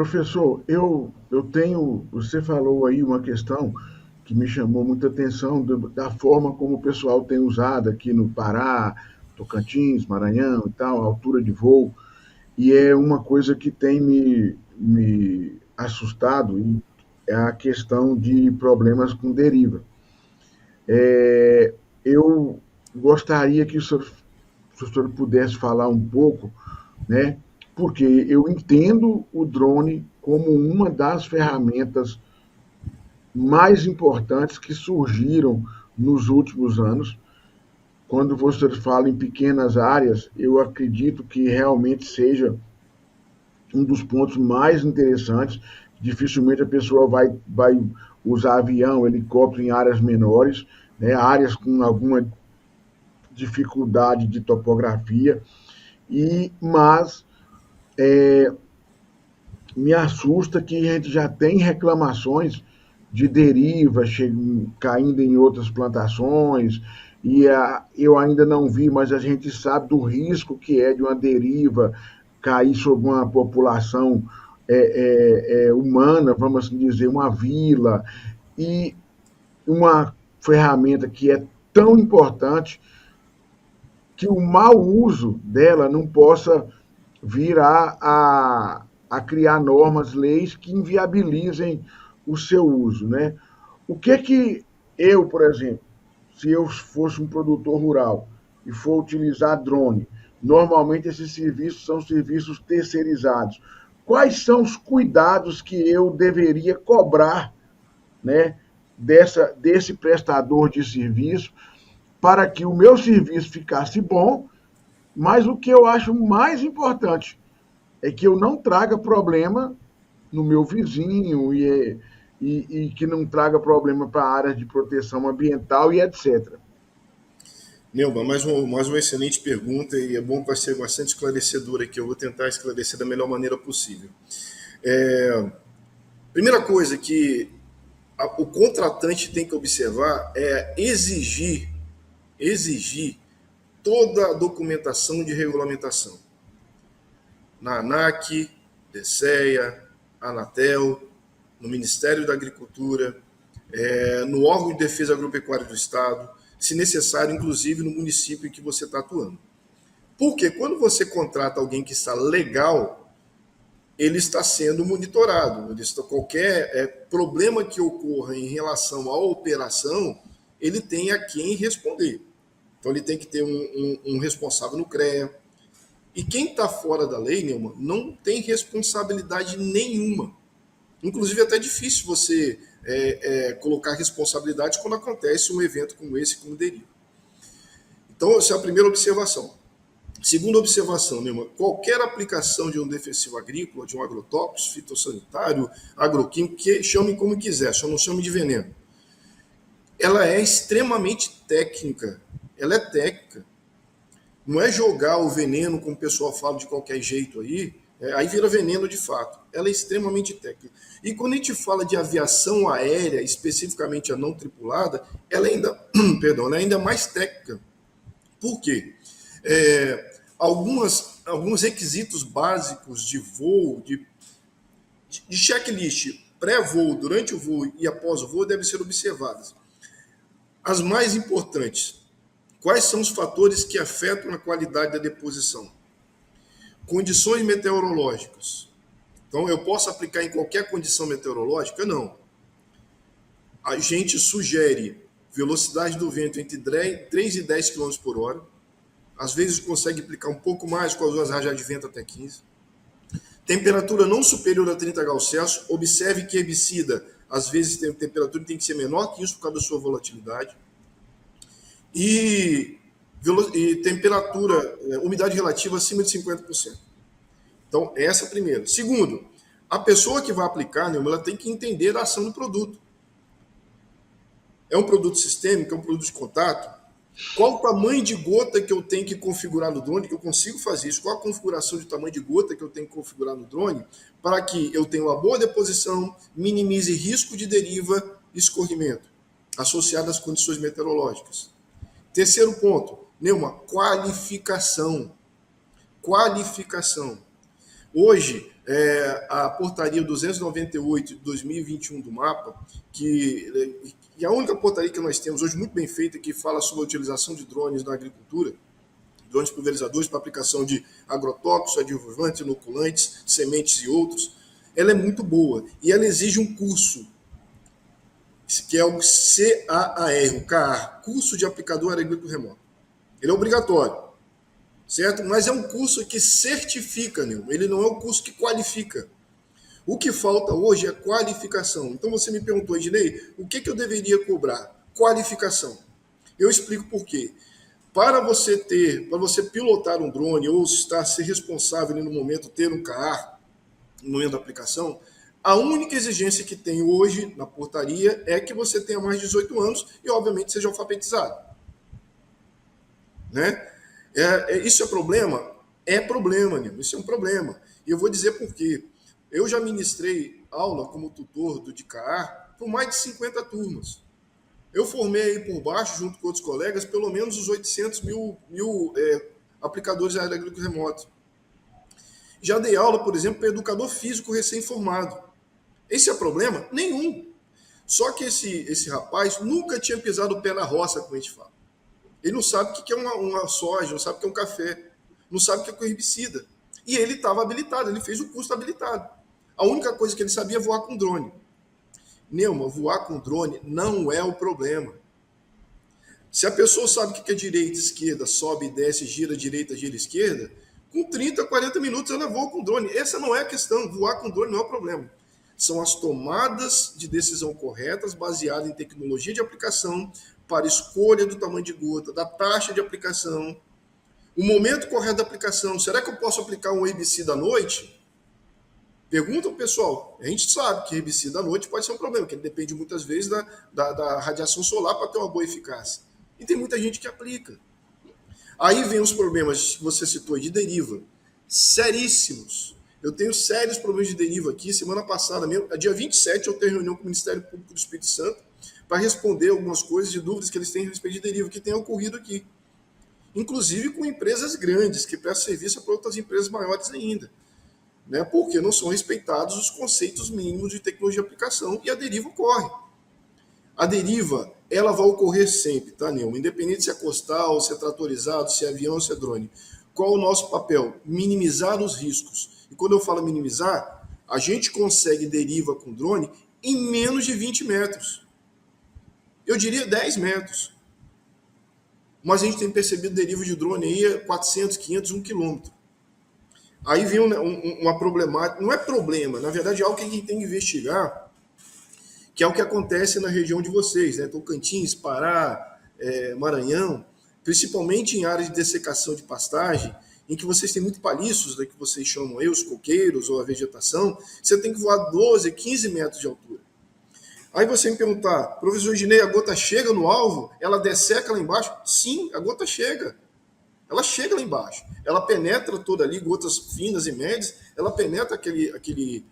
Professor, eu tenho. Você falou aí uma questão que me chamou muita atenção da forma como o pessoal tem usado aqui no Pará, Tocantins, Maranhão e tal, a altura de voo, e é uma coisa que tem me assustado, e é a questão de problemas com deriva. Eu gostaria que se o senhor pudesse falar um pouco, né? Porque eu entendo o drone como uma das ferramentas mais importantes que surgiram nos últimos anos. Quando você fala em pequenas áreas, eu acredito que realmente seja um dos pontos mais interessantes. Dificilmente a pessoa vai usar avião, helicóptero em áreas menores, né, áreas com alguma dificuldade de topografia, mas me assusta que a gente já tem reclamações de deriva caindo em outras plantações, eu ainda não vi, mas a gente sabe do risco que é de uma deriva cair sobre uma população humana, vamos assim dizer, uma vila, e uma ferramenta que é tão importante que o mau uso dela não possa vir a criar normas, leis que inviabilizem o seu uso, né? O que eu, por exemplo, se eu fosse um produtor rural e for utilizar drone, normalmente esses serviços são serviços terceirizados. Quais são os cuidados que eu deveria cobrar, né, desse prestador de serviço para que o meu serviço ficasse bom, mas o que eu acho mais importante é que eu não traga problema no meu vizinho e que não traga problema para áreas de proteção ambiental e etc. Neuba, mais uma excelente pergunta e é bom que vai ser bastante esclarecedora aqui. Eu vou tentar esclarecer da melhor maneira possível. Primeira coisa que o contratante tem que observar é exigir toda a documentação de regulamentação. Na ANAC, DSEA, Anatel, no Ministério da Agricultura, no órgão de defesa agropecuária do Estado, se necessário, inclusive no município em que você está atuando. Porque quando você contrata alguém que está legal, ele está sendo monitorado. Qualquer problema que ocorra em relação à operação, ele tem a quem responder. Então, ele tem que ter um responsável no CREA. E quem está fora da lei, Neumann, não tem responsabilidade nenhuma. Inclusive, é até difícil você colocar responsabilidade quando acontece um evento como esse, como deriva. Então, essa é a primeira observação. Segunda observação, Neumann, qualquer aplicação de um defensivo agrícola, de um agrotóxico, fitossanitário, agroquímico, que chame como quiser, só não chame de veneno, ela é extremamente técnica. Ela é técnica. Não é jogar o veneno, como o pessoal fala de qualquer jeito aí vira veneno de fato. Ela é extremamente técnica. E quando a gente fala de aviação aérea, especificamente a não tripulada, ela ainda, perdão, ela é ainda mais técnica. Por quê? Alguns requisitos básicos de voo, de checklist, pré-voo, durante o voo e após o voo, devem ser observadas. As mais importantes: quais são os fatores que afetam a qualidade da deposição? Condições meteorológicas. Então, eu posso aplicar em qualquer condição meteorológica? Não. A gente sugere velocidade do vento entre 3 e 10 km por hora. Às vezes consegue aplicar um pouco mais com as rajadas de vento até 15. Temperatura não superior a 30 graus Celsius. Observe que herbicida, às vezes, a temperatura tem que ser menor que isso por causa da sua volatilidade. E temperatura, umidade relativa acima de 50%. Então, essa é a primeira. Segundo, a pessoa que vai aplicar, ela tem que entender a ação do produto. É um produto sistêmico, é um produto de contato? Qual o tamanho de gota que eu tenho que configurar no drone? Eu consigo fazer isso. Qual a configuração de tamanho de gota que eu tenho que configurar no drone para que eu tenha uma boa deposição, minimize risco de deriva e escorrimento associado às condições meteorológicas. Terceiro ponto, qualificação. Qualificação. Hoje, a portaria 298 de 2021 do MAPA, que é a única portaria que nós temos hoje muito bem feita, que fala sobre a utilização de drones na agricultura, drones pulverizadores para aplicação de agrotóxicos, adjuvantes, inoculantes, sementes e outros, ela é muito boa. E ela exige um curso, que é o CAR, Curso de Aplicador Agrícola Remoto. Ele é obrigatório, certo? Mas é um curso que certifica, Nilma. Ele não é um curso que qualifica. O que falta hoje é qualificação. Então você me perguntou, Ednei, o que eu deveria cobrar? Qualificação. Eu explico por quê. Para você pilotar um drone ou ser responsável no momento, ter um CAR, no momento da aplicação, a única exigência que tem hoje na portaria é que você tenha mais de 18 anos e, obviamente, seja alfabetizado. Né? Isso é problema? É problema, Nilma. Isso é um problema. E eu vou dizer por quê. Eu já ministrei aula como tutor do DICAR por mais de 50 turmas. Eu formei aí por baixo, junto com outros colegas, pelo menos os 800 mil aplicadores de agrícola remoto. Já dei aula, por exemplo, para educador físico recém-formado. Esse é problema? Nenhum. Só que esse rapaz nunca tinha pisado o pé na roça, como a gente fala. Ele não sabe o que é uma soja, não sabe o que é um café, não sabe o que é um herbicida. E ele estava habilitado, ele fez o curso habilitado. A única coisa que ele sabia é voar com drone. Neuma, voar com drone não é o problema. Se a pessoa sabe o que é direita, esquerda, sobe e desce, gira direita, gira esquerda, com 30, 40 minutos ela voa com drone. Essa não é a questão, voar com drone não é o problema. São as tomadas de decisão corretas, baseadas em tecnologia de aplicação, para escolha do tamanho de gota, da taxa de aplicação, o momento correto da aplicação. Será que eu posso aplicar um herbicida à noite? Pergunta ao pessoal. A gente sabe que herbicida à noite pode ser um problema, porque ele depende muitas vezes da radiação solar para ter uma boa eficácia. E tem muita gente que aplica. Aí vem os problemas que você citou de deriva, seríssimos. Eu tenho sérios problemas de deriva aqui. Semana passada, mesmo, dia 27, eu tenho reunião com o Ministério Público do Espírito Santo para responder algumas coisas de dúvidas que eles têm a respeito de deriva que tem ocorrido aqui. Inclusive com empresas grandes, que prestam serviço para outras empresas maiores ainda. Né? Porque não são respeitados os conceitos mínimos de tecnologia de aplicação e a deriva ocorre. A deriva, ela vai ocorrer sempre, tá, Nilma? Independente se é costal, se é tratorizado, se é avião, se é drone. Qual o nosso papel? Minimizar os riscos. E quando eu falo minimizar, a gente consegue deriva com drone em menos de 20 metros. Eu diria 10 metros. Mas a gente tem percebido deriva de drone aí a 400, 500, 1 quilômetro. Aí vem uma problemática, não é problema, na verdade é algo que a gente tem que investigar, que é o que acontece na região de vocês, né? Tocantins, Pará, Maranhão, principalmente em áreas de dessecação de pastagem, em que vocês têm muito palhiços, né, que vocês chamam aí, os coqueiros ou a vegetação, você tem que voar 12, 15 metros de altura. Aí você me perguntar, professor Ednei, a gota chega no alvo? Ela desseca lá embaixo? Sim, a gota chega. Ela chega lá embaixo. Ela penetra toda ali, gotas finas e médias, ela penetra aqueles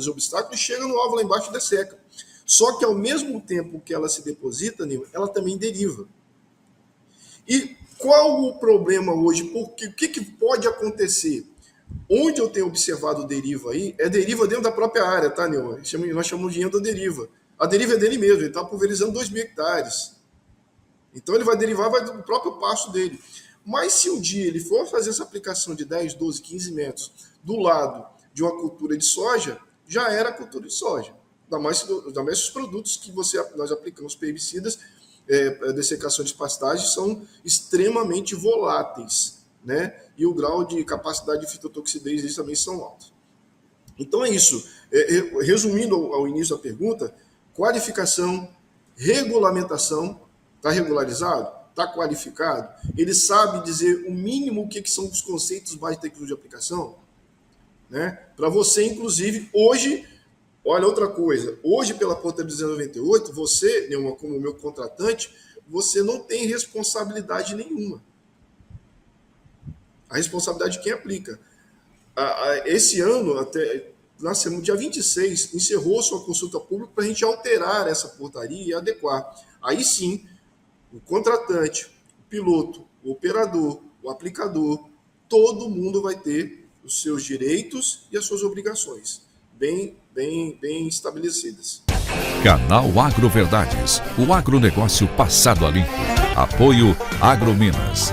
obstáculos e chega no alvo lá embaixo e desseca. Só que ao mesmo tempo que ela se deposita, ela também deriva. E qual o problema hoje? Porque, o que pode acontecer? Onde eu tenho observado deriva aí, é deriva dentro da própria área, tá, Nilma? Nós chamamos de endoderiva. A deriva é dele mesmo, ele está pulverizando 2.000 hectares. Então ele vai derivar do próprio pasto dele. Mas se um dia ele for fazer essa aplicação de 10, 12, 15 metros do lado de uma cultura de soja, já era cultura de soja. Ainda mais os produtos que nós aplicamos para herbicidas, dessecação de pastagem, são extremamente voláteis, né? E o grau de capacidade de fitotoxidez deles também são altos. Então é isso. Resumindo ao início da pergunta, qualificação, regulamentação, está regularizado? Está qualificado? Ele sabe dizer o mínimo o que são os conceitos básicos de tecnologia de aplicação? Né? Para você, inclusive, hoje, olha outra coisa, hoje pela portaria 298, você, como meu contratante, você não tem responsabilidade nenhuma. A responsabilidade de quem aplica. Esse ano, até no dia 26, encerrou sua consulta pública para a gente alterar essa portaria e adequar. Aí sim, o contratante, o piloto, o operador, o aplicador, todo mundo vai ter os seus direitos e as suas obrigações, bem estabelecidas. Canal Agroverdades, o agronegócio passado a limpo. Apoio Agrominas.